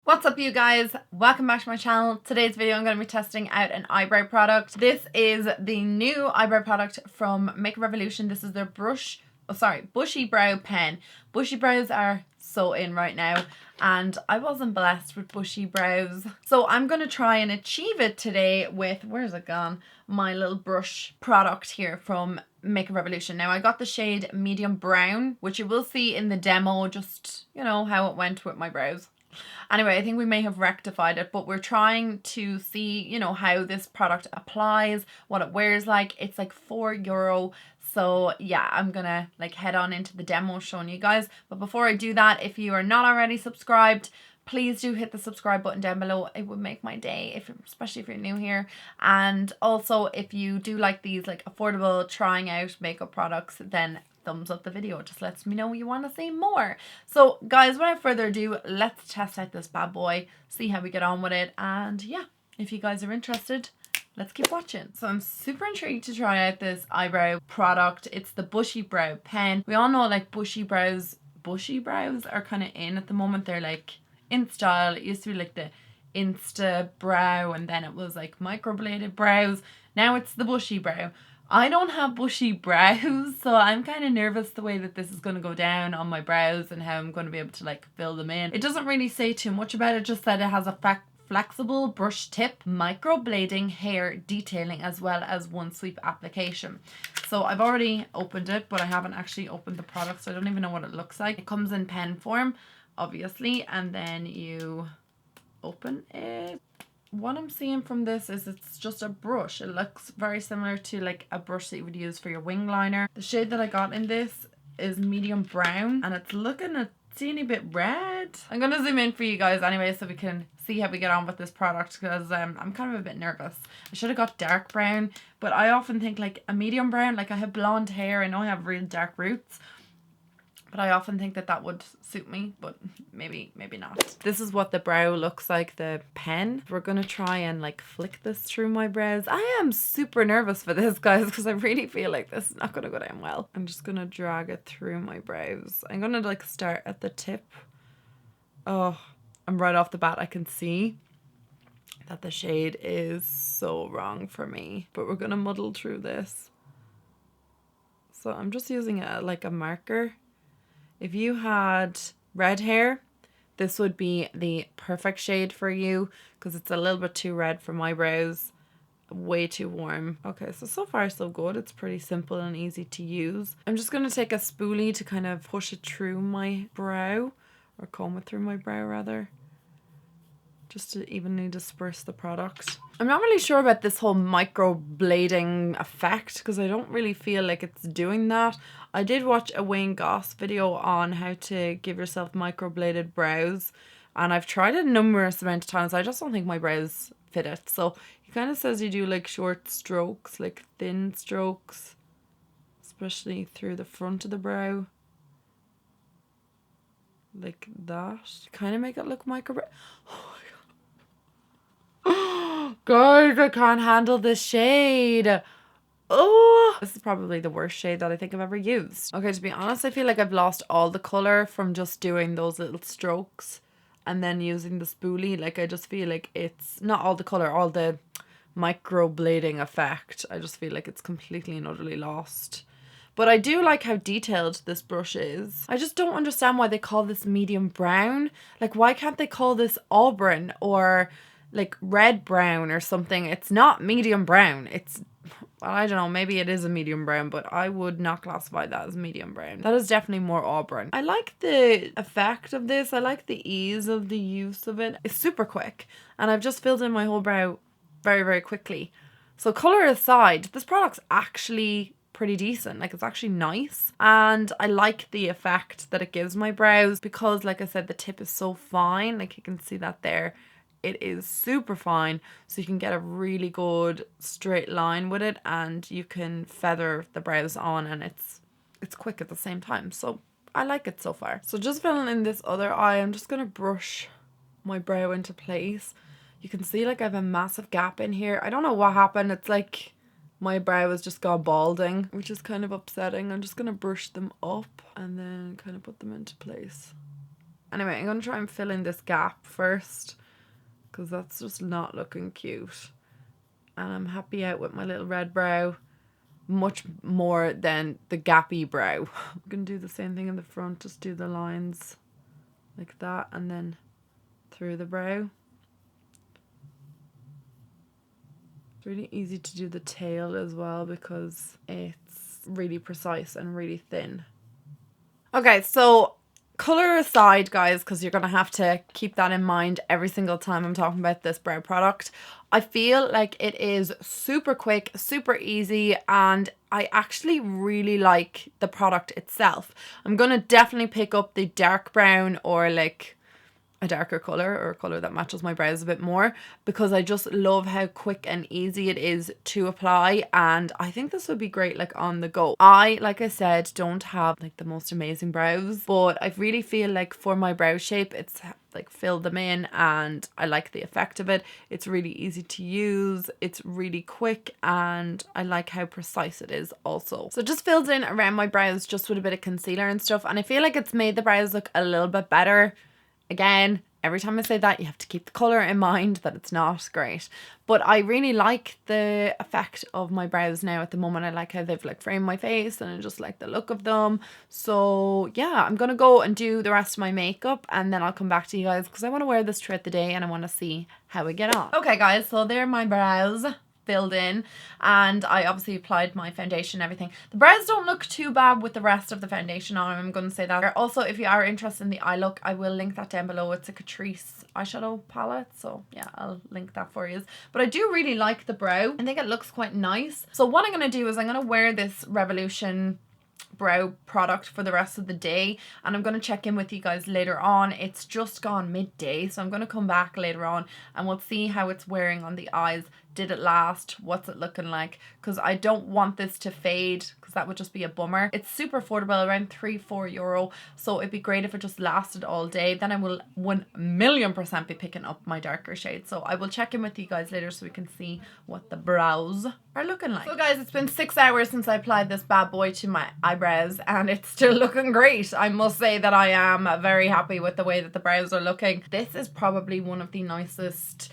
What's up you guys? Welcome back to my channel. Today's video I'm going to be testing out an eyebrow product. This is the new eyebrow product from Makeup Revolution. This is their Bushy Brow pen. Bushy brows are so in right now and I wasn't blessed with bushy brows. So I'm going to try and achieve it today with, where's it gone? My little brush product here from Makeup Revolution. Now I got the shade medium brown, which you will see in the demo, just, you know, how it went with my brows. Anyway, I think we may have rectified it, but we're trying to see, you know, how this product applies, what it wears like. It's like €4. So yeah, I'm gonna like head on into the demo showing you guys. But before I do that, if you are not already subscribed, please do hit the subscribe button down below. It would make my day, especially if you're new here. And also, if you do like these like affordable trying out makeup products, then thumbs up the video. It just lets me know you want to see more. So guys, without further ado, let's test out this bad boy, see how we get on with it, and yeah, if you guys are interested, let's keep watching. So I'm super intrigued to try out this eyebrow product. It's the Bushy Brow pen. We all know like bushy brows are kind of in at the moment. They're like in style. It used to be like the Insta brow, and then it was like microbladed brows. Now it's the bushy brow. I don't have bushy brows, so I'm kind of nervous the way that this is going to go down on my brows and how I'm going to be able to like fill them in. It doesn't really say too much about it, just that it has a flexible brush tip, microblading, hair detailing, as well as one sweep application. So I've already opened it, but I haven't actually opened the product, so I don't even know what it looks like. It comes in pen form, obviously, and then you open it. What I'm seeing from this is it's just a brush. It looks very similar to like a brush that you would use for your wing liner. The shade that I got in this is medium brown, and it's looking a teeny bit red. I'm gonna zoom in for you guys anyway so we can see how we get on with this product, because I'm kind of a bit nervous. I should have got dark brown, but I often think like a medium brown, like I have blonde hair, I know I have real dark roots, but I often think that that would suit me, but maybe not. This is what the brow looks like, the pen. We're going to try and like flick this through my brows. I am super nervous for this, guys, because I really feel like this is not going to go down well. I'm just going to drag it through my brows. I'm going to like start at the tip. Oh, and right off the bat I can see that the shade is so wrong for me. But we're going to muddle through this. So I'm just using it like a marker. If you had red hair, this would be the perfect shade for you, because it's a little bit too red for my brows. Way too warm. Okay, so far so good. It's pretty simple and easy to use. I'm just going to take a spoolie to kind of push it through my brow, or comb it through my brow rather, just to evenly disperse the product. I'm not really sure about this whole microblading effect, because I don't really feel like it's doing that. I did watch a Wayne Goss video on how to give yourself microbladed brows, and I've tried it numerous amount of times. I just don't think my brows fit it. So he kind of says you do like short strokes, like thin strokes, especially through the front of the brow. Like that. Kind of make it look micro. Oh guys, I can't handle this shade. Oh, this is probably the worst shade that I think I've ever used. Okay, to be honest, I feel like I've lost all the color from just doing those little strokes and then using the spoolie. Like I just feel like it's not all the color, all the microblading effect. I just feel like it's completely and utterly lost. But I do like how detailed this brush is. I just don't understand why they call this medium brown. Like, why can't they call this auburn or like red brown or something? It's not medium brown. It's, well, I don't know, maybe it is a medium brown, but I would not classify that as medium brown. That is definitely more auburn. I like the effect of this. I like the ease of the use of it. It's super quick, and I've just filled in my whole brow very, very quickly. So color aside, this product's actually pretty decent. Like, it's actually nice, and I like the effect that it gives my brows, because like I said, the tip is so fine. Like, you can see that there. It is super fine, so you can get a really good straight line with it, and you can feather the brows on, and it's quick at the same time. So I like it so far. So just filling in this other eye, I'm just gonna brush my brow into place. You can see like I have a massive gap in here. I don't know what happened. It's like my brow has just gone balding, which is kind of upsetting. I'm just gonna brush them up and then kind of put them into place. Anyway, I'm going to try and fill in this gap first because that's just not looking cute. And I'm happy out with my little red brow much more than the gappy brow. I'm going to do the same thing in the front, just do the lines like that and then through the brow. It's really easy to do the tail as well because it's really precise and really thin. Okay, so color aside, guys, because you're going to have to keep that in mind every single time I'm talking about this brow product. I feel like it is super quick, super easy, and I actually really like the product itself. I'm going to definitely pick up the dark brown or like a darker color or a color that matches my brows a bit more because I just love how quick and easy it is to apply, and I think this would be great like on the go. Like I said, don't have like the most amazing brows, but I really feel like for my brow shape it's like filled them in and I like the effect of it. It's really easy to use, it's really quick, and I like how precise it is also. So it just fills in around my brows just with a bit of concealer and stuff, and I feel like it's made the brows look a little bit better. Again, every time I say that, you have to keep the colour in mind that it's not great. But I really like the effect of my brows now at the moment. I like how they've like framed my face and I just like the look of them. So yeah, I'm going to go and do the rest of my makeup and then I'll come back to you guys because I want to wear this throughout the day and I want to see how we get on. Okay guys, so there are my brows filled in and I obviously applied my foundation and everything. The brows don't look too bad with the rest of the foundation on, I'm going to say that. Also, if you are interested in the eye look, I will link that down below. It's a Catrice eyeshadow palette, so yeah, I'll link that for you. But I do really like the brow. I think it looks quite nice. So what I'm going to do is I'm going to wear this Revolution brow product for the rest of the day and I'm going to check in with you guys later on. It's just gone midday, so I'm going to come back later on and we'll see how it's wearing on the eyes. Did it last? What's it looking like? Because I don't want this to fade because that would just be a bummer. It's super affordable, around €3-4, so it'd be great if it just lasted all day. Then I will 1,000,000% be picking up my darker shades. So I will check in with you guys later so we can see what the brows are looking like. So guys, it's been 6 hours since I applied this bad boy to my eyebrows and it's still looking great. I must say that I am very happy with the way that the brows are looking. This is probably one of the nicest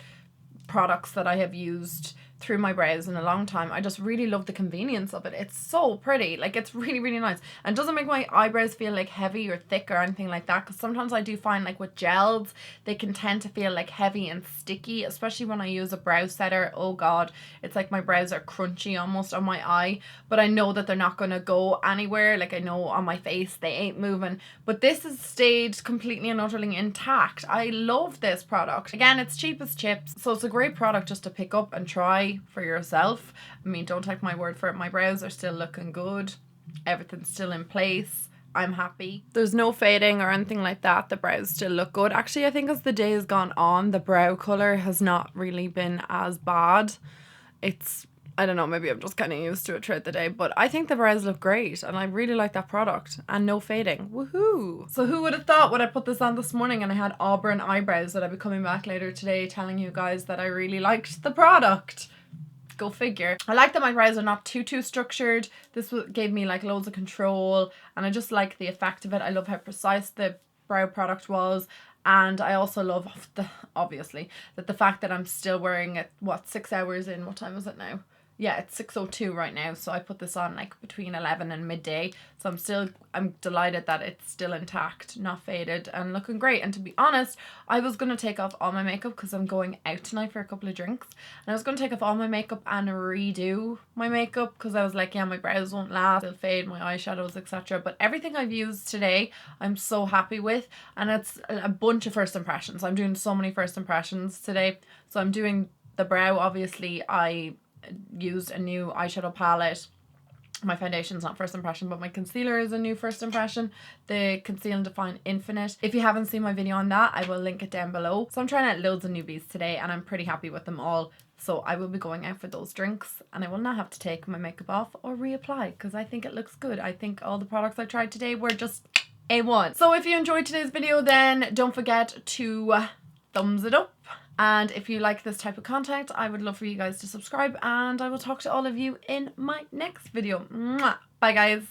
products that I have used through my brows in a long time. I just really love the convenience of it. It's so pretty, like it's really, really nice, and doesn't make my eyebrows feel like heavy or thick or anything like that, because sometimes I do find like with gels they can tend to feel like heavy and sticky, especially when I use a brow setter. Oh god, it's like my brows are crunchy almost on my eye, but I know that they're not going to go anywhere. Like I know on my face they ain't moving, but this has stayed completely and utterly intact. I love this product. Again, it's cheap as chips, so it's a great product just to pick up and try for yourself. I mean, don't take my word for it. My brows are still looking good. Everything's still in place. I'm happy. There's no fading or anything like that. The brows still look good. Actually, I think as the day has gone on, the brow color has not really been as bad. It's, I don't know, maybe I'm just kind of used to it throughout the day, but I think the brows look great and I really like that product, and no fading. Woohoo! So who would have thought when I put this on this morning and I had auburn eyebrows that I'd be coming back later today telling you guys that I really liked the product. Go figure. I like that my brows are not too structured. This gave me like loads of control and I just like the effect of it. I love how precise the brow product was, and I also love obviously that the fact that I'm still wearing it, what, 6 hours in, what time is it now? Yeah, it's 6:02 right now, so I put this on like between 11 and midday, so I'm delighted that it's still intact, not faded, and looking great. And to be honest, I was going to take off all my makeup because I'm going out tonight for a couple of drinks, and I was going to take off all my makeup and redo my makeup because I was like, yeah, my brows won't last, they'll fade, my eyeshadows, etc. But everything I've used today I'm so happy with, and it's a bunch of first impressions. I'm doing so many first impressions today. So I'm doing the brow, obviously I used a new eyeshadow palette. My foundation's not first impression, but my concealer is a new first impression, the Conceal and Define Infinite. If you haven't seen my video on that, I will link it down below. So I'm trying out loads of newbies today and I'm pretty happy with them all. So I will be going out for those drinks and I will not have to take my makeup off or reapply because I think it looks good. I think all the products I tried today were just A1. So if you enjoyed today's video, then don't forget to thumbs it up. And if you like this type of content, I would love for you guys to subscribe, and I will talk to all of you in my next video. Mwah! Bye guys.